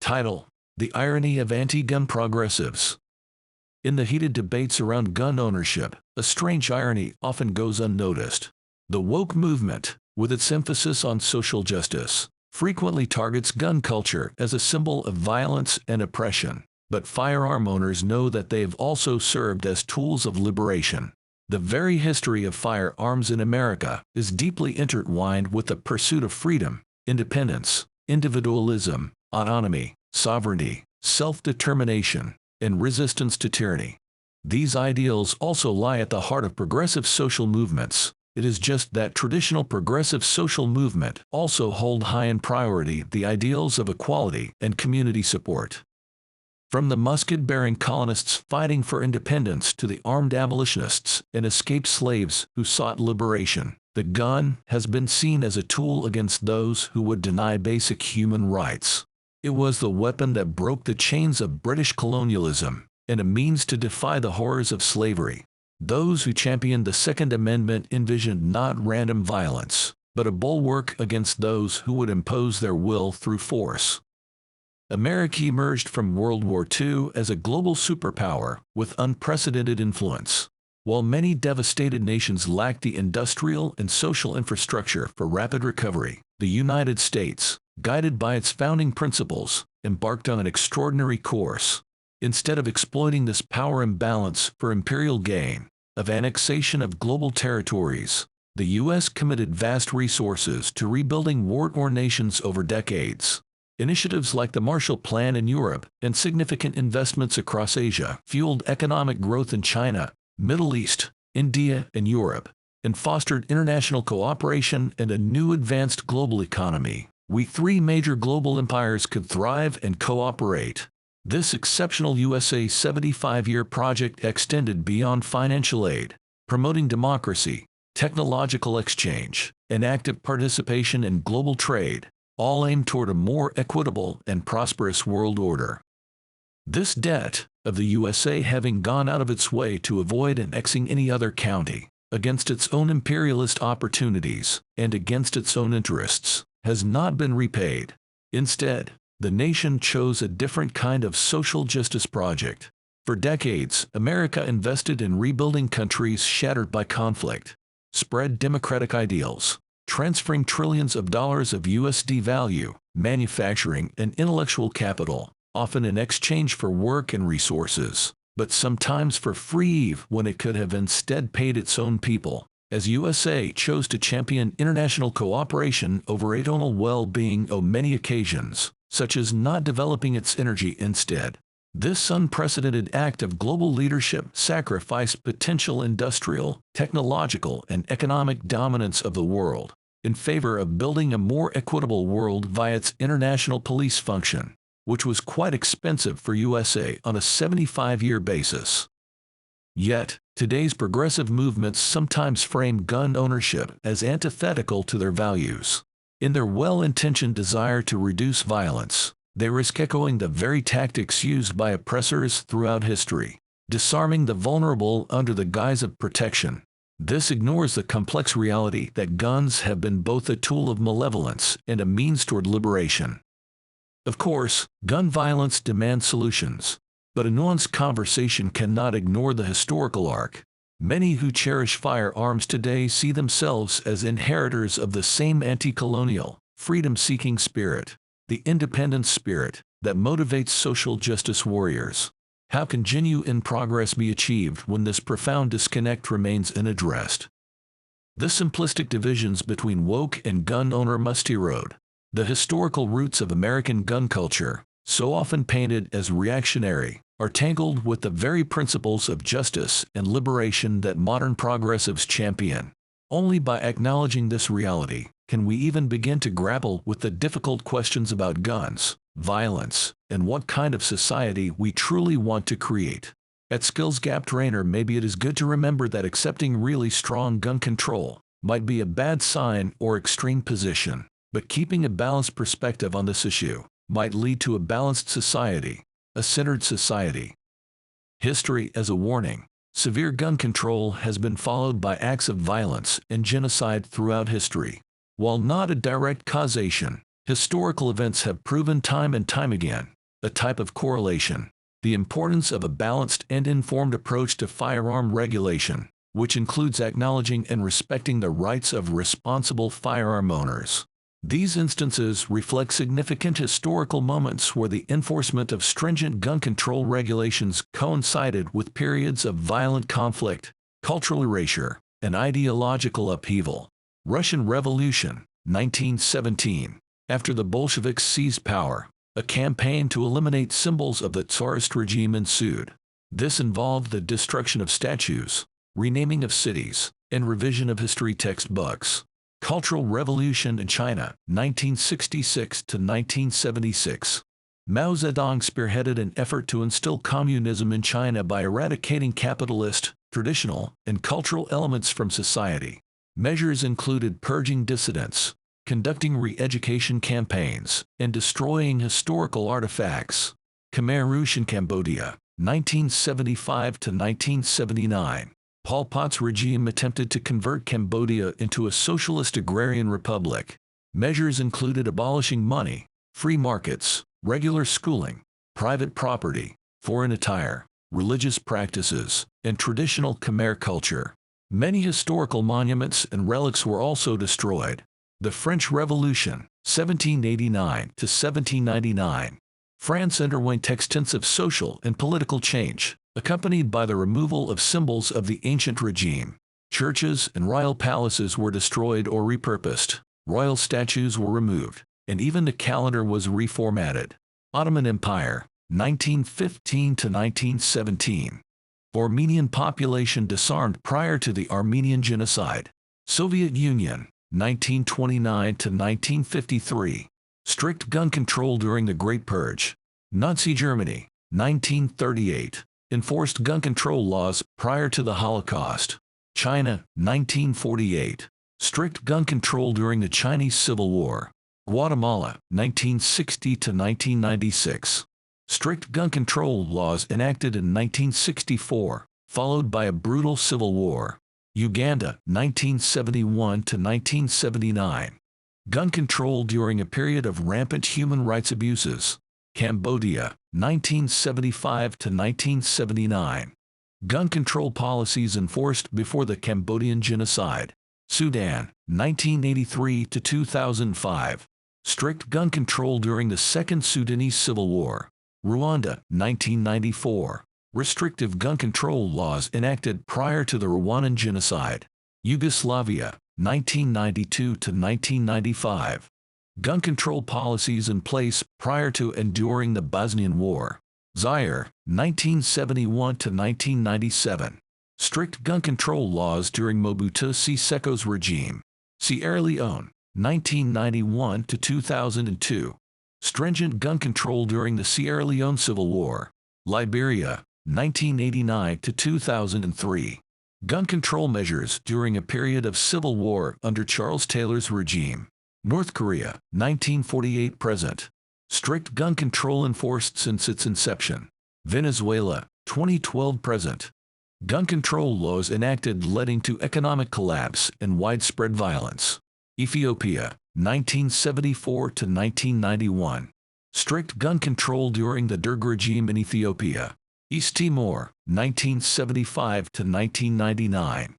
Title: The Irony of Anti-Gun Progressives. In the heated debates around gun ownership, a strange irony often goes unnoticed. The woke movement, with its emphasis on social justice, frequently targets gun culture as a symbol of violence and oppression. But firearm owners know that they have also served as tools of liberation. The very history of firearms in America is deeply intertwined with the pursuit of freedom, independence, individualism, autonomy, sovereignty, self-determination, and resistance to tyranny. These ideals also lie at the heart of progressive social movements. It is just that traditional progressive social movement also hold high in priority the ideals of equality and community support. From the musket-bearing colonists fighting for independence to the armed abolitionists and escaped slaves who sought liberation, the gun has been seen as a tool against those who would deny basic human rights. It was the weapon that broke the chains of British colonialism and a means to defy the horrors of slavery. Those who championed the Second Amendment envisioned not random violence, but a bulwark against those who would impose their will through force. America emerged from World War II as a global superpower with unprecedented influence. While many devastated nations lacked the industrial and social infrastructure for rapid recovery, the United States, guided by its founding principles, embarked on an extraordinary course. Instead of exploiting this power imbalance for imperial gain, of annexation of global territories, the U.S. committed vast resources to rebuilding war-torn nations over decades. Initiatives like the Marshall Plan in Europe and significant investments across Asia fueled economic growth in China, Middle East, India, and Europe, and fostered international cooperation and a new advanced global economy. Three major global empires could thrive and cooperate. This exceptional USA 75-year project extended beyond financial aid, promoting democracy, technological exchange, and active participation in global trade, all aimed toward a more equitable and prosperous world order. This debt of the USA having gone out of its way to avoid annexing any other county, against its own imperialist opportunities, and against its own interests, has not been repaid. Instead, the nation chose a different kind of social justice project. For decades, America invested in rebuilding countries shattered by conflict, spread democratic ideals, transferring trillions of dollars of USD value, manufacturing, and intellectual capital, often in exchange for work and resources, but sometimes for free when it could have instead paid its own people. As USA chose to champion international cooperation over regional well-being on many occasions, such as not developing its energy instead. This unprecedented act of global leadership sacrificed potential industrial, technological, and economic dominance of the world in favor of building a more equitable world via its international police function, which was quite expensive for USA on a 75-year basis. Yet, today's progressive movements sometimes frame gun ownership as antithetical to their values. In their well-intentioned desire to reduce violence, they risk echoing the very tactics used by oppressors throughout history, disarming the vulnerable under the guise of protection. This ignores the complex reality that guns have been both a tool of malevolence and a means toward liberation. Of course, gun violence demands solutions, but a nuanced conversation cannot ignore the historical arc. Many who cherish firearms today see themselves as inheritors of the same anti-colonial, freedom-seeking spirit, the independence spirit that motivates social justice warriors. How can genuine progress be achieved when this profound disconnect remains unaddressed? The simplistic divisions between woke and gun owner must erode. The historical roots of American gun culture, so often painted as reactionary, are tangled with the very principles of justice and liberation that modern progressives champion. Only by acknowledging this reality can we even begin to grapple with the difficult questions about guns, violence, and what kind of society we truly want to create. At Skills Gap Trainer, maybe it is good to remember that accepting really strong gun control might be a bad sign or extreme position, but keeping a balanced perspective on this issue might lead to a balanced society, a centered society. History as a warning. Severe gun control has been followed by acts of violence and genocide throughout history. While not a direct causation, Historical events have proven time and time again a type of correlation, the importance of a balanced and informed approach to firearm regulation, which includes acknowledging and respecting the rights of responsible firearm owners. These instances reflect significant historical moments where the enforcement of stringent gun control regulations coincided with periods of violent conflict, cultural erasure, and ideological upheaval. Russian Revolution, 1917. After the Bolsheviks seized power, a campaign to eliminate symbols of the Tsarist regime ensued. This involved the destruction of statues, renaming of cities, and revision of history textbooks. Cultural Revolution in China, 1966 to 1976. Mao Zedong spearheaded an effort to instill communism in China by eradicating capitalist, traditional, and cultural elements from society. Measures included purging dissidents, conducting re-education campaigns, and destroying historical artifacts. Khmer Rouge in Cambodia, 1975 to 1979. Pol Pot's regime attempted to convert Cambodia into a socialist agrarian republic. Measures included abolishing money, free markets, regular schooling, private property, foreign attire, religious practices, and traditional Khmer culture. Many historical monuments and relics were also destroyed. The French Revolution, 1789 to 1799. France underwent extensive social and political change, accompanied by the removal of symbols of the ancient regime. Churches and royal palaces were destroyed or repurposed, royal statues were removed, and even the calendar was reformatted. Ottoman Empire, 1915 to 1917. Armenian population disarmed prior to the Armenian Genocide. Soviet Union, 1929 to 1953. Strict gun control during the Great Purge. Nazi Germany, 1938. Enforced gun control laws prior to the Holocaust. China, 1948. Strict gun control during the Chinese Civil War. Guatemala, 1960 to 1996. Strict gun control laws enacted in 1964, followed by a brutal civil war. Uganda, 1971 to 1979. Gun control during a period of rampant human rights abuses. Cambodia, 1975 to 1979. Gun control policies enforced before the Cambodian Genocide. Sudan, 1983 to 2005. Strict gun control during the Second Sudanese Civil War. Rwanda, 1994. Restrictive gun control laws enacted prior to the Rwandan Genocide. Yugoslavia, 1992 to 1995. Gun control policies in place prior to and during the Bosnian War. Zaire, 1971 to 1997. Strict gun control laws during Mobutu Seseko's regime. Sierra Leone, 1991 to 2002. Stringent gun control during the Sierra Leone Civil War. Liberia, 1989 to 2003. Gun control measures during a period of civil war under Charles Taylor's regime. North Korea, 1948 present. Strict gun control enforced since its inception. Venezuela, 2012 present. Gun control laws enacted leading to economic collapse and widespread violence. Ethiopia, 1974 to 1991. Strict gun control during the Derg regime in Ethiopia. East Timor, 1975 to 1999.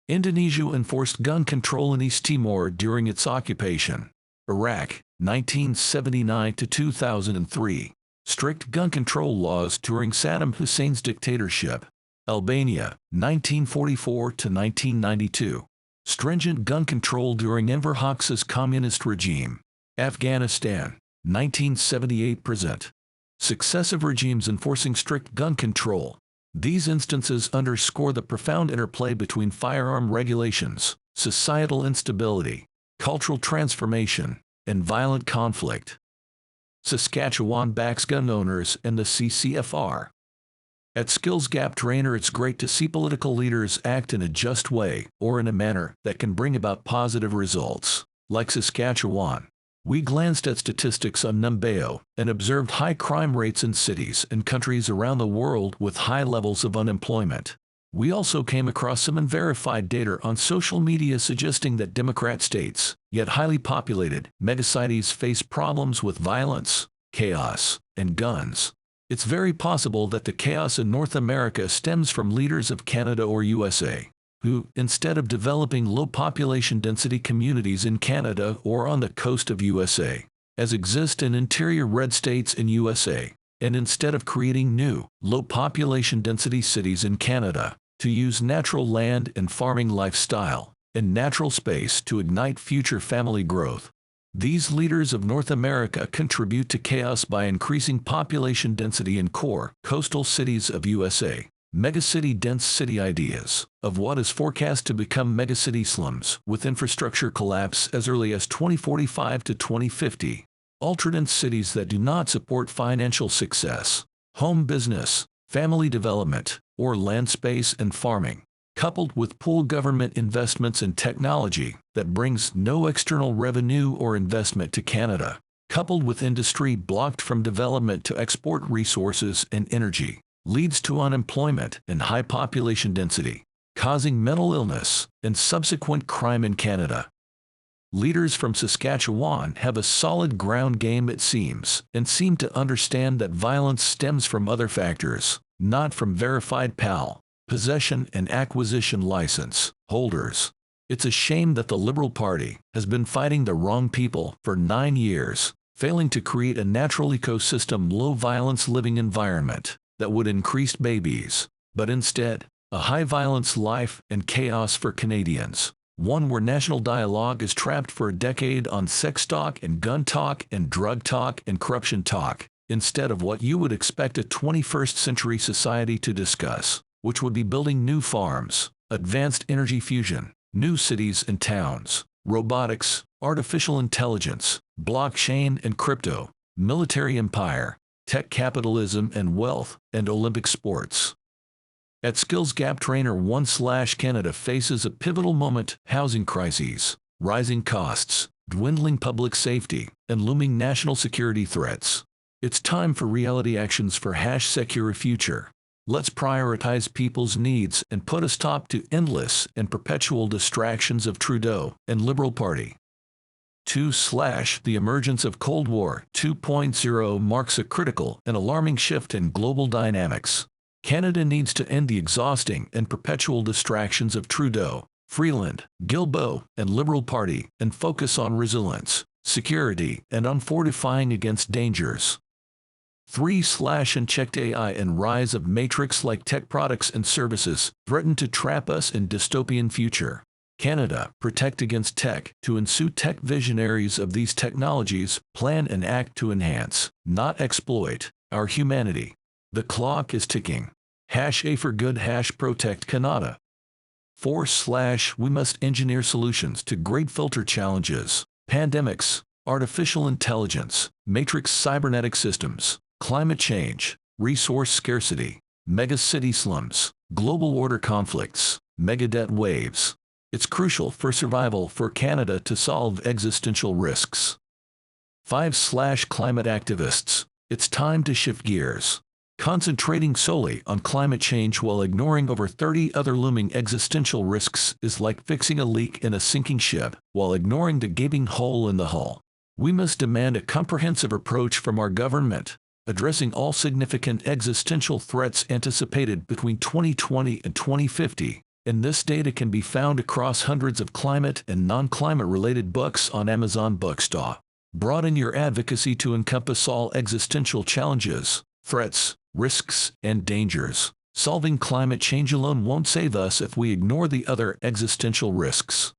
Indonesia enforced gun control in East Timor during its occupation. Iraq, 1979 to 2003. Strict gun control laws during Saddam Hussein's dictatorship. Albania, 1944 to 1992. Stringent gun control during Enver Hoxha's communist regime. Afghanistan, 1978 present. Successive regimes enforcing strict gun control. These instances underscore the profound interplay between firearm regulations, societal instability, cultural transformation, and violent conflict. Saskatchewan backs gun owners and the CCFR. At Skills Gap Trainer, it's great to see political leaders act in a just way or in a manner that can bring about positive results. Like Saskatchewan, we glanced at statistics on Numbeo and observed high crime rates in cities and countries around the world with high levels of unemployment. We also came across some unverified data on social media suggesting that Democrat states, yet highly populated, megacities face problems with violence, chaos, and guns. It's very possible that the chaos in North America stems from leaders of Canada or USA, who, instead of developing low population density communities in Canada or on the coast of USA, as exist in interior red states in USA, and instead of creating new, low population density cities in Canada, to use natural land and farming lifestyle and natural space to ignite future family growth. These leaders of North America contribute to chaos by increasing population density in core, coastal cities of USA. Megacity dense city ideas of what is forecast to become megacity slums with infrastructure collapse as early as 2045 to 2050. Ultra-dense cities that do not support financial success, home business, family development, or land space and farming, coupled with poor government investments in technology that brings no external revenue or investment to Canada, coupled with industry blocked from development to export resources and energy, leads to unemployment and high population density, causing mental illness and subsequent crime in Canada. Leaders from Saskatchewan have a solid ground game, it seems, and seem to understand that violence stems from other factors, not from verified PAL, possession and acquisition license holders. It's a shame that the Liberal Party has been fighting the wrong people for 9 years, failing to create a natural ecosystem low-violence living environment that would increase babies, but instead, a high-violence life and chaos for Canadians. One where national dialogue is trapped for a decade on sex talk and gun talk and drug talk and corruption talk, instead of what you would expect a 21st century society to discuss, which would be building new farms, advanced energy fusion, new cities and towns, robotics, artificial intelligence, blockchain and crypto, military empire, tech capitalism and wealth, and Olympic sports. At Skills Gap Trainer 1/Canada faces a pivotal moment: housing crises, rising costs, dwindling public safety, and looming national security threats. It's time for reality actions for #secure future. Let's prioritize people's needs and put a stop to endless and perpetual distractions of Trudeau and Liberal Party. 2. The emergence of Cold War 2.0 marks a critical and alarming shift in global dynamics. Canada needs to end the exhausting and perpetual distractions of Trudeau, Freeland, Guilbeault, and Liberal Party and focus on resilience, security, and on fortifying against dangers. 3. Unchecked AI and rise of matrix-like tech products and services threaten to trap us in dystopian future. Canada, protect against tech, to ensue tech visionaries of these technologies, plan and act to enhance, not exploit, our humanity. The clock is ticking. #A for good #protect Canada. 4. We must engineer solutions to great filter challenges, pandemics, artificial intelligence, matrix cybernetic systems, climate change, resource scarcity, mega-city slums, global order conflicts, mega-debt waves. It's crucial for survival for Canada to solve existential risks. 5. Climate activists. It's time to shift gears. Concentrating solely on climate change while ignoring over 30 other looming existential risks is like fixing a leak in a sinking ship while ignoring the gaping hole in the hull. We must demand a comprehensive approach from our government, addressing all significant existential threats anticipated between 2020 and 2050, and this data can be found across hundreds of climate and non-climate related books on Amazon Bookstore. Broaden your advocacy to encompass all existential challenges, threats, risks, and dangers. Solving climate change alone won't save us if we ignore the other existential risks.